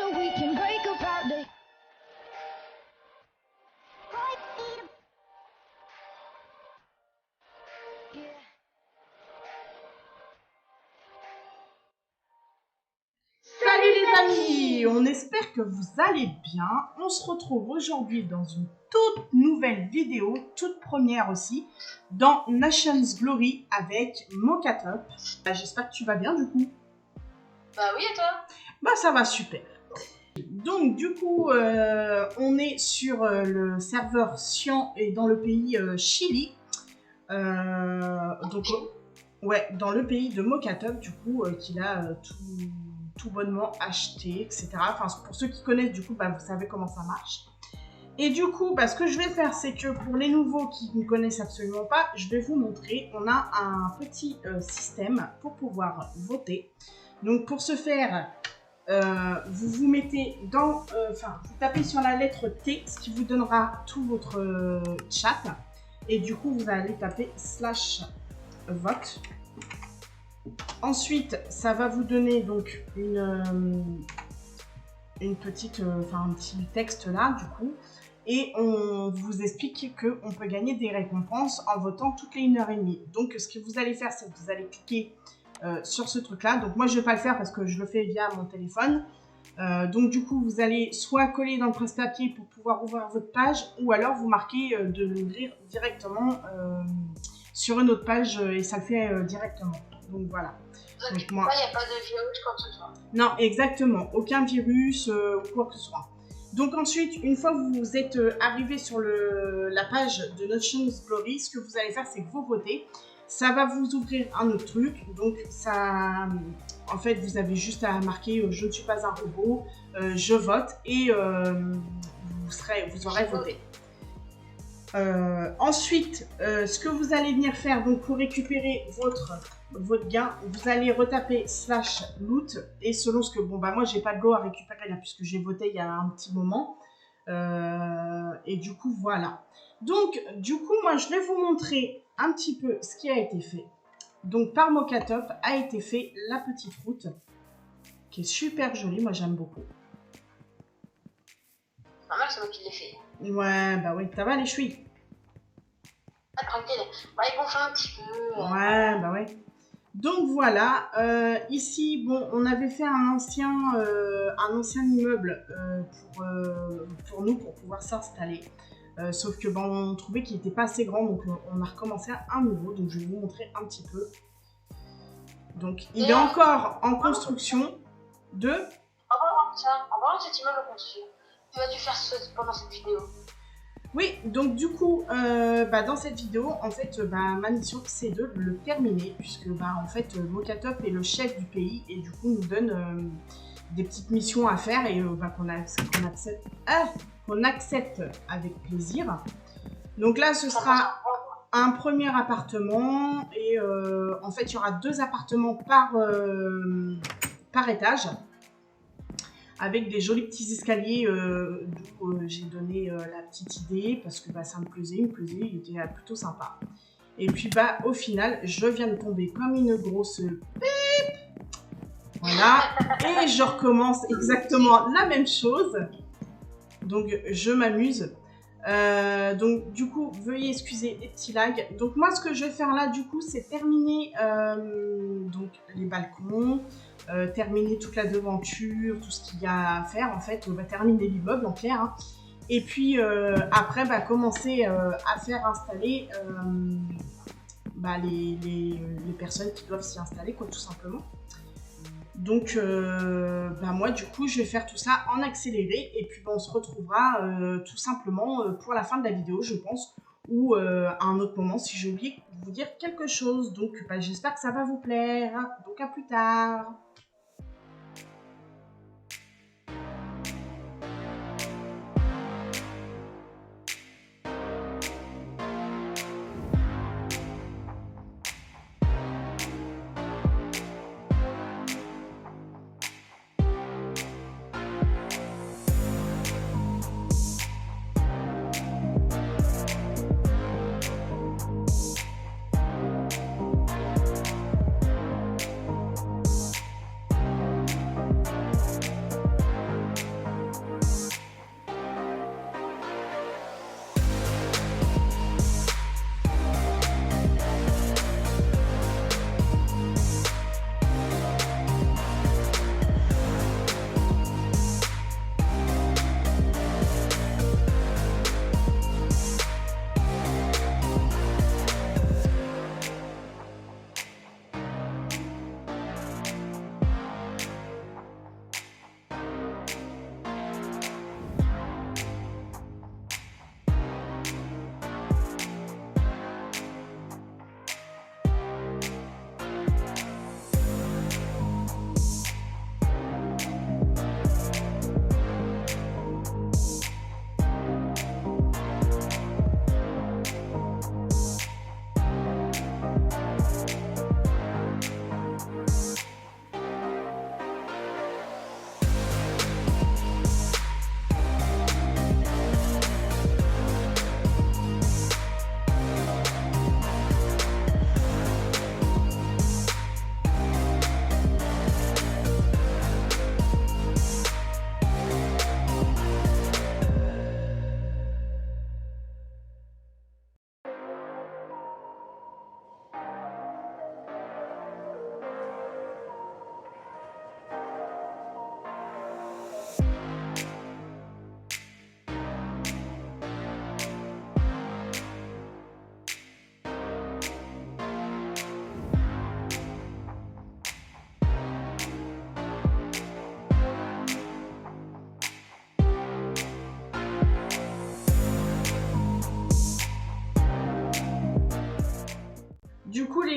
together we can break apart the Salut les amis, on espère que vous allez bien. On se retrouve aujourd'hui dans une toute nouvelle vidéo, toute première aussi, dans Nations Glory avec Mokatop. J'espère que tu vas bien du coup. Bah oui, et toi? Bah ça va super. Donc du coup, on est sur le serveur Xian et dans le pays Chili. Donc ouais, dans le pays de Mokatop du coup, qu'il a tout bonnement acheté, etc. Enfin, pour ceux qui connaissent, du coup, bah, vous savez comment ça marche. Et du coup, bah, ce que je vais faire, c'est que pour les nouveaux qui ne connaissent absolument pas, je vais vous montrer, on a un petit système pour pouvoir voter. Donc, pour ce faire, vous vous mettez dans, vous tapez sur la lettre T, ce qui vous donnera tout votre chat. Et du coup, vous allez taper /vote. Ensuite, ça va vous donner donc une petite, un petit texte là, du coup, et on vous explique qu'on peut gagner des récompenses en votant toutes les 1h30. Donc, ce que vous allez faire, c'est que vous allez cliquer sur ce truc-là. Donc, moi, je ne vais pas le faire parce que je le fais via mon téléphone. Donc, du coup, vous allez soit coller dans le presse-papier pour pouvoir ouvrir votre page, ou alors vous marquez de l'ouvrir directement sur une autre page et ça le fait directement. Donc, voilà. Donc, moi... il n'y a pas de virus, quoi que ce soit. Non, exactement. Aucun virus ou quoi que ce soit. Donc ensuite, une fois que vous êtes arrivé sur la page de Nations Glory, ce que vous allez faire, c'est que vous votez. Ça va vous ouvrir un autre truc. Donc ça, en fait, vous avez juste à marquer je ne suis pas un robot, je vote et vous aurez voté. Ensuite, ce que vous allez venir faire, donc pour récupérer votre gain, vous allez retaper /loot et selon ce que, bon bah moi j'ai pas de go à récupérer là puisque j'ai voté il y a un petit moment et du coup voilà. Donc du coup moi je vais vous montrer un petit peu ce qui a été fait. Donc par Mokatop a été fait la petite route qui est super jolie, moi j'aime beaucoup. C'est pas mal, c'est moi qui l'ai fait. Ouais bah oui, ça va les chouilles. Ah tranquille, bah il gonfle un petit peu. Ouais bah ouais. Donc voilà, ici, bon, on avait fait un ancien immeuble pour nous, pour pouvoir s'installer. Sauf que bon, on trouvait qu'il n'était pas assez grand, donc on a recommencé un nouveau. Donc je vais vous montrer un petit peu. Donc il est encore en construction de... En parlant de cet immeuble en construction, tu vas dû faire pendant cette vidéo. Oui, donc du coup, dans cette vidéo, en fait, ma mission, c'est de le terminer, puisque, en fait, Mokatop est le chef du pays, et du coup, nous donne des petites missions à faire, et qu'on accepte avec plaisir. Donc là, ce sera un premier appartement, et en fait, il y aura 2 appartements par étage, avec des jolis petits escaliers d'où j'ai donné la petite idée parce que ça me plaisait, il était plutôt sympa. Et puis au final, je viens de tomber comme une grosse pip. Voilà, et je recommence exactement la même chose. Donc je m'amuse. Donc du coup, veuillez excuser les petits lags. Donc moi, ce que je vais faire là, du coup, c'est terminer donc les balcons. Terminer toute la devanture, tout ce qu'il y a à faire en fait, on va terminer l'immeuble en clair hein. Et puis après commencer à faire installer les personnes qui doivent s'y installer quoi tout simplement. Donc moi du coup je vais faire tout ça en accéléré et puis on se retrouvera tout simplement pour la fin de la vidéo je pense ou à un autre moment si j'ai oublié de vous dire quelque chose. Donc j'espère que ça va vous plaire, donc à plus tard.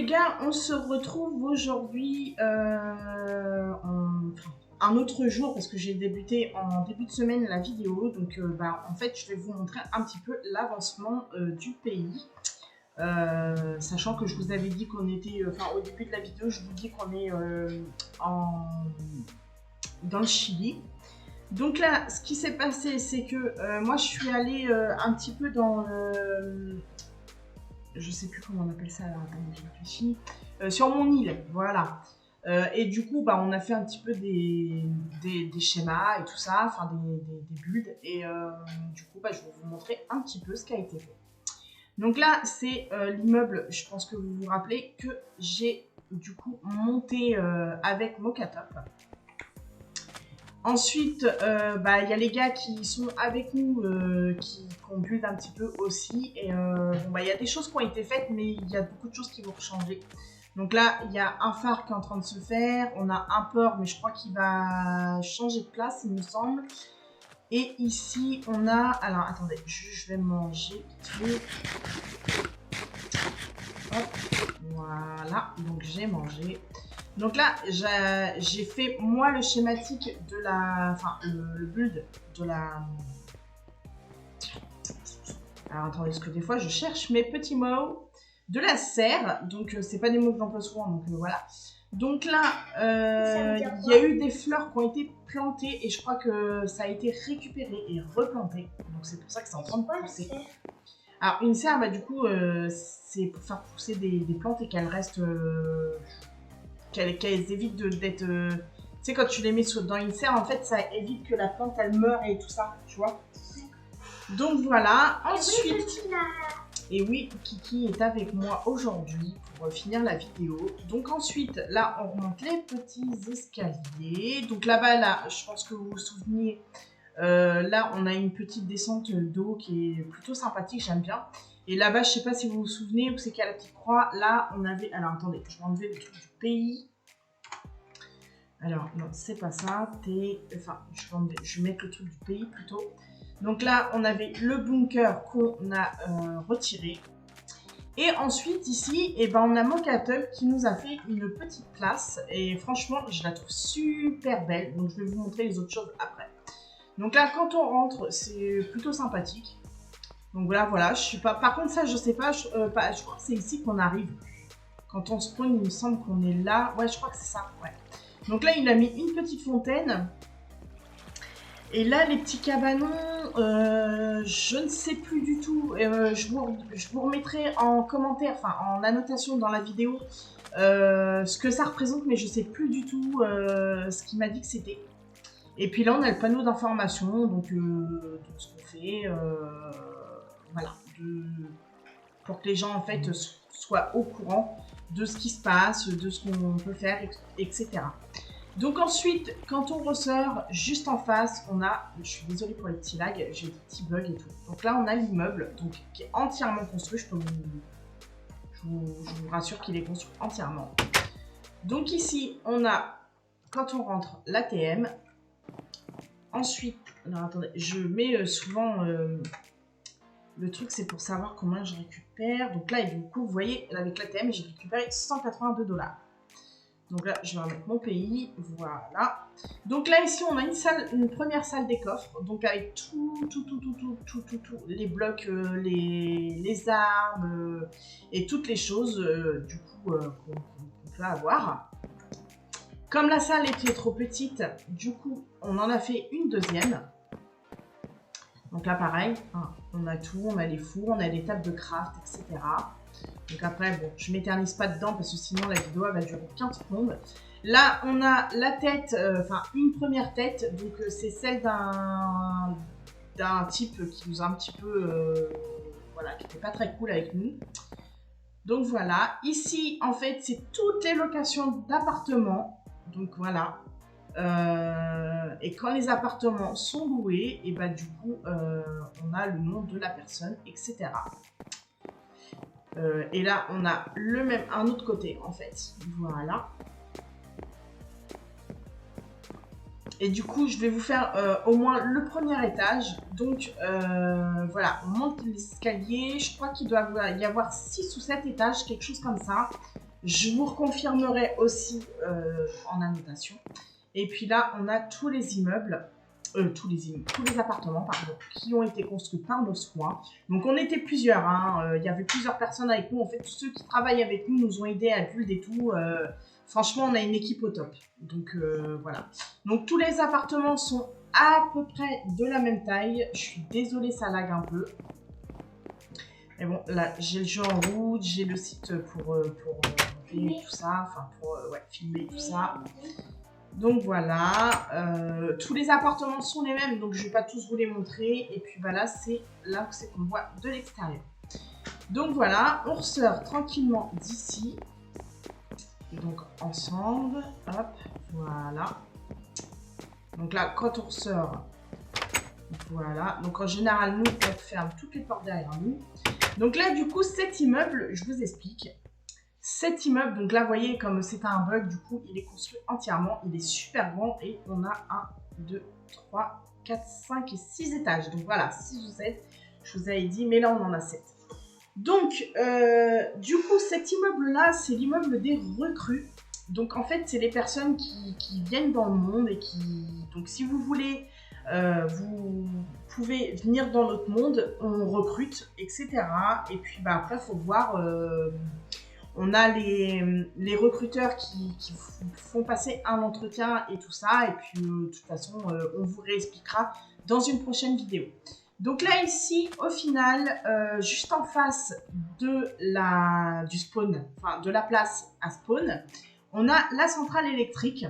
les gars, on se retrouve aujourd'hui un autre jour parce que j'ai débuté en début de semaine la vidéo. Donc en fait, je vais vous montrer un petit peu l'avancement du pays. Sachant que je vous avais dit qu'on était, au début de la vidéo, je vous dis qu'on est dans le Chili. Donc là, ce qui s'est passé, c'est que moi, je suis allée un petit peu dans je sais plus comment on appelle ça, alors attendez, je réfléchis. Sur mon île, voilà. Et du coup, on a fait un petit peu des schémas et tout ça, enfin des builds. Et du coup, je vais vous montrer un petit peu ce qui a été fait. Donc là, c'est l'immeuble, je pense que vous vous rappelez, que j'ai du coup monté avec Mocatop. Ensuite, y a les gars qui sont avec nous, qui ont build un petit peu aussi. Et il y a des choses qui ont été faites, mais il y a beaucoup de choses qui vont changer. Donc là, il y a un phare qui est en train de se faire. On a un port, mais je crois qu'il va changer de place, il me semble. Et ici, on a... Alors, attendez, je vais manger. Hop, voilà. Donc, j'ai mangé. Donc là, j'ai fait, moi, le schématique de la... Enfin, le build de la... Alors, attendez, parce que des fois, je cherche mes petits mots. De la serre. Donc, c'est pas des mots que j'emploie souvent, donc voilà. Donc là, il y a eu des fleurs qui ont été plantées et je crois que ça a été récupéré et replanté. Donc c'est pour ça que c'est en train de pousser. Alors une serre, du coup, c'est pour faire pousser des plantes et qu'elles restent... qu'elles évitent d'être... tu sais, quand tu les mets dans une serre, en fait, ça évite que la plante, elle meure et tout ça, tu vois. Donc voilà, ensuite... Et oui, Kiki est avec moi aujourd'hui pour finir la vidéo. Donc ensuite, là, on remonte les petits escaliers. Donc là-bas, là, je pense que vous vous souvenez, là, on a une petite descente d'eau qui est plutôt sympathique, j'aime bien. Et là-bas, je sais pas si vous vous souvenez, où c'est qu'il y a la petite croix. Là, on avait... Alors, attendez, je vais enlever le truc du pays. Alors, non, c'est pas ça. Enfin, je vais mettre le truc du pays plutôt. Donc là, on avait le bunker qu'on a retiré. Et ensuite, ici, on a Mocatop qui nous a fait une petite place. Et franchement, je la trouve super belle. Donc, je vais vous montrer les autres choses après. Donc là, quand on rentre, c'est plutôt sympathique. Donc voilà, je suis pas... Par contre, ça, je sais pas, je crois que c'est ici qu'on arrive. Quand on spawn, il me semble qu'on est là. Ouais, je crois que c'est ça, ouais. Donc là, il a mis une petite fontaine. Et là, les petits cabanons, je ne sais plus du tout. Je vous remettrai en commentaire, enfin en annotation dans la vidéo, ce que ça représente, mais je ne sais plus du tout ce qu'il m'a dit que c'était. Et puis là, on a le panneau d'information, donc ce qu'on fait, voilà, pour que les gens en fait soient au courant de ce qui se passe, de ce qu'on peut faire, etc. Donc ensuite, quand on ressort, juste en face, on a, je suis désolée pour les petits lags, j'ai des petits bugs et tout. Donc là, on a l'immeuble, donc qui est entièrement construit. Je vous rassure qu'il est construit entièrement. Donc ici, on a, quand on rentre, l'ATM. Ensuite, alors attendez, je mets souvent le truc, c'est pour savoir combien je récupère. Donc là, et du coup, vous voyez, avec l'ATM, j'ai récupéré 182 $. Donc là, je vais remettre mon pays, voilà. Donc là, ici, on a une première salle des coffres, donc avec tout, les blocs, les armes et toutes les choses, du coup, qu'on peut avoir. Comme la salle était trop petite, du coup, on en a fait une deuxième. Donc là, pareil, hein, on a tout, on a les fours, on a les tables de craft, etc. Donc après, bon, je m'éternise pas dedans parce que sinon la vidéo elle va durer 15 secondes. Là, on a la tête, une première tête. Donc c'est celle d'un type qui nous a un petit peu, voilà, qui n'était pas très cool avec nous. Donc voilà. Ici, en fait, c'est toutes les locations d'appartements. Donc voilà. Et quand les appartements sont loués, et du coup, on a le nom de la personne, etc. Et là, on a un autre côté, en fait. Voilà. Et du coup, je vais vous faire au moins le premier étage. Donc, voilà, on monte l'escalier. Je crois qu'il doit y avoir 6 ou 7 étages, quelque chose comme ça. Je vous reconfirmerai aussi en annotation. Et puis là, on a tous les immeubles, tous les appartements, pardon, qui ont été construits par nos soins. Donc on était plusieurs, hein, il y avait plusieurs personnes avec nous. En fait, tous ceux qui travaillent avec nous nous ont aidés à build et tout. Franchement, on a une équipe au top. Donc voilà. Donc tous les appartements sont à peu près de la même taille. Je suis désolée, ça lag un peu. Mais bon, là, j'ai le jeu en route, j'ai le site pour filmer tout ça, enfin pour filmer tout ça. Donc voilà, tous les appartements sont les mêmes, donc je ne vais pas tous vous les montrer. Et puis voilà, c'est là où c'est qu'on voit de l'extérieur. Donc voilà, on ressort tranquillement d'ici. Donc ensemble, hop, voilà. Donc là, quand on ressort, voilà. Donc en général, nous, on ferme toutes les portes derrière nous. Donc là, du coup, cet immeuble, je vous explique. Cet immeuble, donc là, vous voyez, comme c'est un bug, du coup, il est construit entièrement. Il est super grand et on a 1, 2, 3, 4, 5 et 6 étages. Donc voilà, 6 ou 7, je vous avais dit, mais là, on en a 7. Donc, du coup, cet immeuble-là, c'est l'immeuble des recrues. Donc, en fait, c'est les personnes qui viennent dans le monde et qui... Donc, si vous voulez... vous pouvez venir dans notre monde, on recrute, etc. Et puis bah, après, il faut voir, on a les recruteurs qui font passer un entretien et tout ça. Et puis de toute façon, on vous réexpliquera dans une prochaine vidéo. Donc là, ici, au final, juste en face du spawn, enfin de la place à spawn, on a la centrale électrique.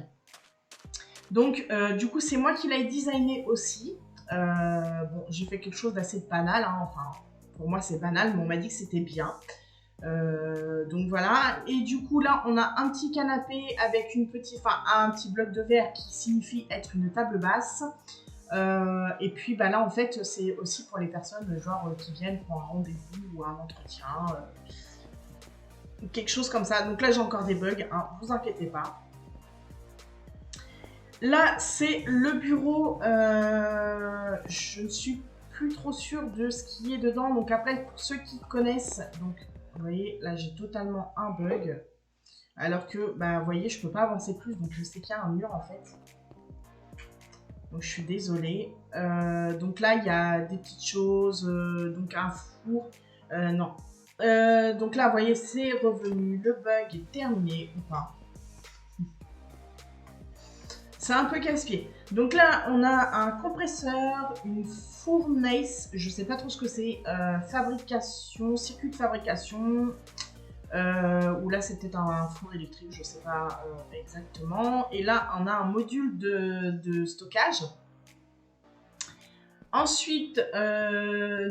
Donc, du coup, c'est moi qui l'ai designé aussi. Bon, j'ai fait quelque chose d'assez banal, hein. Enfin, pour moi, c'est banal, mais on m'a dit que c'était bien. Donc, voilà. Et du coup, là, on a un petit canapé avec un petit bloc de verre qui signifie être une table basse. Et puis, bah, là, en fait, c'est aussi pour les personnes, genre, qui viennent pour un rendez-vous ou un entretien. Quelque chose comme ça. Donc là, j'ai encore des bugs, hein, vous inquiétez pas. Là, c'est le bureau. Je ne suis plus trop sûre de ce qui est dedans. Donc après, pour ceux qui connaissent, donc vous voyez, là, j'ai totalement un bug. Alors que, bah, vous voyez, je ne peux pas avancer plus. Donc je sais qu'il y a un mur, en fait. Donc je suis désolée. Donc là, il y a des petites choses. Donc un four. Non. Donc là, vous voyez, c'est revenu. Le bug est terminé ou pas. C'est un peu casse-pied. Donc là, on a un compresseur, une fournaise, je ne sais pas trop ce que c'est, fabrication, circuit de fabrication, ou là c'est peut-être un four électrique, je ne sais pas exactement. Et là, on a un module de stockage. Ensuite,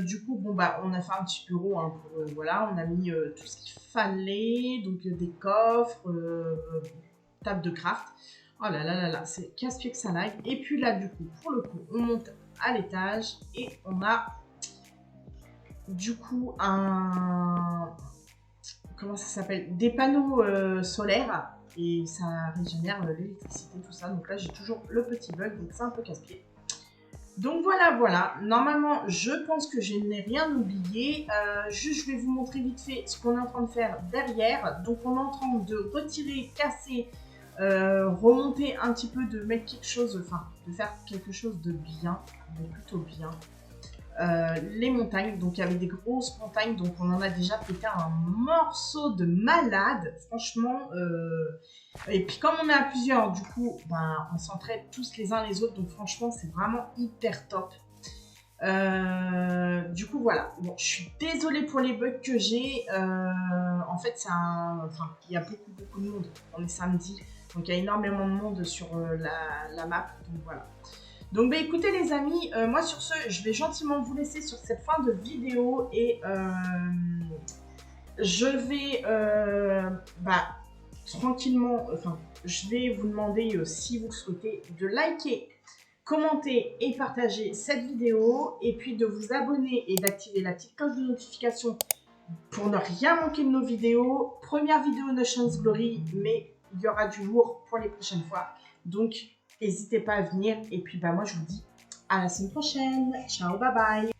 du coup, bon bah, on a fait un petit bureau, hein, pour, voilà, on a mis tout ce qu'il fallait, donc des coffres, table de craft. Oh là là là là, c'est casse-pied que ça lag. Et puis là, du coup, pour le coup, on monte à l'étage et on a du coup comment ça s'appelle? Des panneaux solaires et ça régénère l'électricité, tout ça. Donc là, j'ai toujours le petit bug, donc c'est un peu casse-pied. Donc voilà, voilà. Normalement, je pense que je n'ai rien oublié. Juste, je vais vous montrer vite fait ce qu'on est en train de faire derrière. Donc on est en train de retirer, casser, remonter un petit peu, de mettre quelque chose, enfin, de faire quelque chose de bien, de plutôt bien. Les montagnes, donc il y avait des grosses montagnes, donc on en a déjà pété un morceau de malade, franchement. Et puis comme on est à plusieurs, du coup, ben, on s'entraide tous les uns les autres, donc franchement, c'est vraiment hyper top. Du coup, voilà. Bon, je suis désolée pour les bugs que j'ai. En fait, enfin, il y a beaucoup de monde. On est samedi, donc il y a énormément de monde sur la map, donc voilà. Donc, bah, écoutez les amis, moi sur ce, je vais gentiment vous laisser sur cette fin de vidéo et je vais tranquillement, enfin, je vais vous demander, si vous le souhaitez, de liker, commenter et partager cette vidéo et puis de vous abonner et d'activer la petite cloche de notification pour ne rien manquer de nos vidéos. Première vidéo Notions Glory, mais il y aura du lourd pour les prochaines fois. Donc, n'hésitez pas à venir. Et puis, bah, moi, je vous dis à la semaine prochaine. Ciao, bye bye.